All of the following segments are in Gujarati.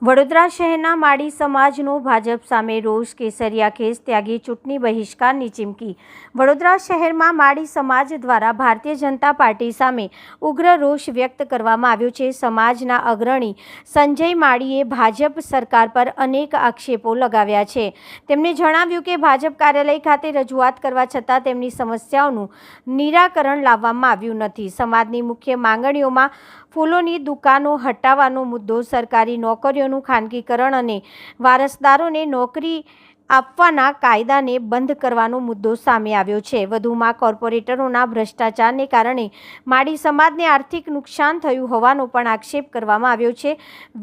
વડોદરા શહેરના માળી સમાજનો ભાજપ સામે રોષ, કેસરિયા ખેસ ત્યાગી ચૂંટણી બહિષ્કારની ચીમકી। વડોદરા શહેરમાં માળી સમાજ દ્વારા ભારતીય જનતા પાર્ટી સામે ઉગ્ર રોષ વ્યક્ત કરવામાં આવ્યો છે। સમાજના અગ્રણી સંજય માળીએ ભાજપ સરકાર પર અનેક આક્ષેપો લગાવ્યા છે। તેમણે જણાવ્યું કે ભાજપ કાર્યાલય ખાતે રજૂઆત કરવા છતાં તેમની સમસ્યાઓનું નિરાકરણ લાવવામાં આવ્યું નથી। સમાજની મુખ્ય માંગણીઓમાં ફૂલોની દુકાનો હટાવવાનો મુદ્દો, સરકારી નોકરીઓનું ખાનગીકરણ અને વારસદારોને નોકરી આપવાના કાયદાને બંધ કરવાનો મુદ્દો સામે આવ્યો છે। વધુમાં કોર્પોરેટરોના ભ્રષ્ટાચારને કારણે માળી સમાજને આર્થિક નુકસાન થયું હોવાનો પણ આક્ષેપ કરવામાં આવ્યો છે।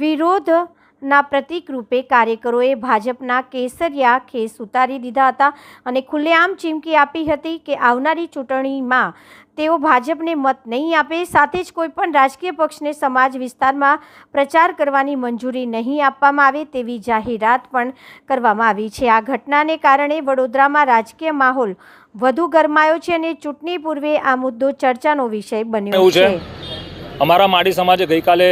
વિરોધના પ્રતીક રૂપે કાર્યકરોએ ભાજપના કેસરિયા ખેસ ઉતારી દીધા હતા અને ખુલ્લેઆમ ચીમકી આપી હતી કે આવનારી ચૂંટણીમાં તેઓ ભાજપને મત નહીં આપે। સાથે જ કોઈપણ રાજકીય પક્ષને સમાજ વિસ્તારમાં પ્રચાર કરવાની મંજૂરી નહીં આપવામાં આવે તેવી જાહેરાત પણ કરવામાં આવી છે। આ ઘટનાને કારણે વડોદરામાં રાજકીય માહોલ વધુ ગરમાયો છે અને ચૂંટણી પૂર્વે આ મુદ્દો ચર્ચાનો વિષય બન્યો છે। અમારા માળી સમાજે ગઈકાલે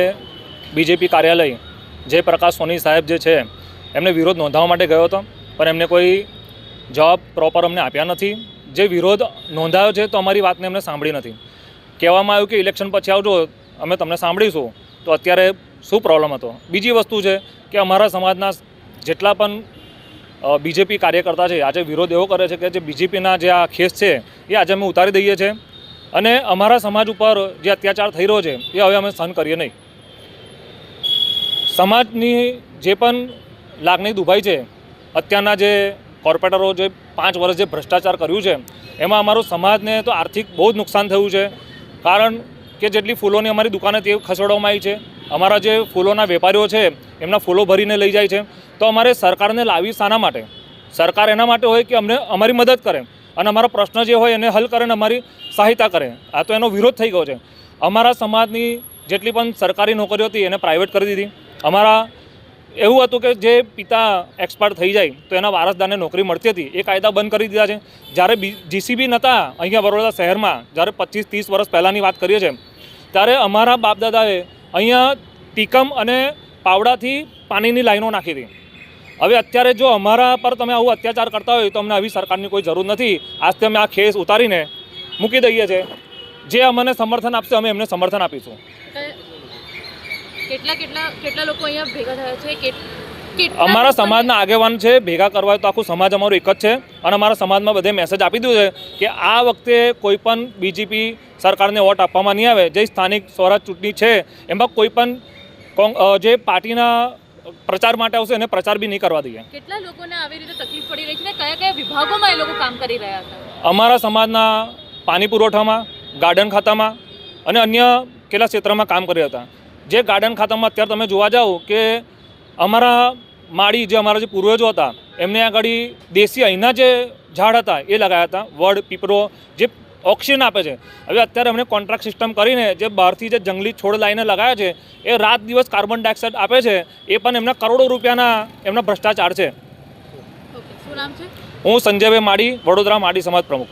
બીજેપી કાર્યાલય જયપ્રકાશ સોની સાહેબ જે છે એમને વિરોધ નોંધાવવા માટે ગયો હતો, પણ એમને કોઈ જવાબ પ્રોપર અમને આપ્યા નથી। જે વિરોધ નોંધાયો છે તો અમારી વાતને એમને સાંભળી નથી। કહેવામાં આવ્યું કે ઇલેક્શન પછી આવજો, અમે તમને સાંભળીશું। તો અત્યારે શું પ્રોબ્લેમ હતો? બીજી વસ્તુ છે કે અમારા સમાજના જેટલા પણ બીજેપી કાર્યકર્તા છે આજે વિરોધ એવો કરે છે કે જે બીજેપીના જે આ ખેસ છે એ આજે અમે ઉતારી દઈએ છીએ અને અમારા સમાજ ઉપર જે અત્યાચાર થઈ રહ્યો છે એ હવે અમે સહન કરીએ નહીં। સમાજની જે પણ લાગણી દુભાઈ છે, અત્યારના જે કોર્પોરેટરો જે 5 વર્ષ જે ભ્રષ્ટાચાર કર્યું છે એમાં અમારો સમાજને તો આર્થિક બહુ જ નુકસાન થયું છે। કારણ કે જેટલી ફૂલોની અમારી દુકાને તે ખસેડવામાં આવી છે। અમારા જે ફૂલોના વેપારીઓ છે એમના ફૂલો ભરીને લઈ જાય છે। તો અમારે સરકારને લાવી શાના માટે? સરકાર એના માટે હોય કે અમને અમારી મદદ કરે અને અમારા પ્રશ્ન જે હોય એને હલ કરે અને અમારી સહાયતા કરે। આ તો એનો વિરોધ થઈ ગયો છે। અમારા સમાજની જેટલી પણ સરકારી નોકરીઓ હતી એને પ્રાઇવેટ કરી દીધી। અમારા એવું હતું કે જે પિતા એક્સપાયર થઈ જાય તો એના વારસદારને નોકરી મળતી હતી, એ કાયદા બંધ કરી દીધા છે। જ્યારે જીસીબી નહોતા અહીંયા વડોદરા શહેરમાં, જ્યારે 25-30 વર્ષ પહેલાંની વાત કરીએ છીએ, ત્યારે અમારા બાપદાદાએ અહીંયા ટીકમ અને પાવડાથી પાણીની લાઈનો નાખી હતી। હવે અત્યારે જો અમારા પર તમે આવું અત્યાચાર કરતા હોય તો અમને આવી સરકારની કોઈ જરૂર નથી। આજથી અમે આ ખેસ ઉતારીને મૂકી દઈએ છીએ। જે અમને સમર્થન આપશે અમે એમને સમર્થન આપીશું। કેટલા લોકો અહીંયા ભેગા થયા છે? અમારા સમાજના આગેવાન છે, ભેગા કરવા તો આખું સમાજ અમારું એક જ છે અને અમારા સમાજમાં બધે મેસેજ આપી દીધું છે કે આ વખતે કોઈ પણ બીજેપી સરકારને વોટ આપવામાં નહીં આવે। જે સ્થાનિક સ્વરાજ ચૂંટણી છે એમાં કોઈ પણ જે પાર્ટીના પ્રચાર માટે આવશે એને પ્રચાર બી નહીં કરવા દઈએ। કેટલા લોકોને આવી રીતે તકલીફ પડી રહી છે? કયા વિભાગોમાં એ લોકો કામ કરી રહ્યા હતા? અમારા સમાજના પાણી પુરવઠામાં, ગાર્ડન ખાતામાં અને અન્ય કેટલા ક્ષેત્રમાં કામ કરી હતા। જે ગાર્ડન ખાતામાં અત્યારે તમે જોવા જાઓ કે અમારા માળી જે અમારા જે પૂર્વજો હતા એમને આગળ દેશી અહીંના જે ઝાડ હતા એ લગાવ્યા હતા, વડ, પીપળો, જે ઓક્સિજન આપે છે। હવે અત્યારે અમને કોન્ટ્રાક્ટ સિસ્ટમ કરીને જે બહારથી જે જંગલી છોડ લાવીને લગાવ્યા છે એ રાત દિવસ કાર્બન ડાયોક્સાઇડ આપે છે। એ પણ એમના કરોડો રૂપિયાના એમના ભ્રષ્ટાચાર છે। શું નામ છે? હું સંજયભાઈ માળી, વડોદરા માળી સમાજ પ્રમુખ।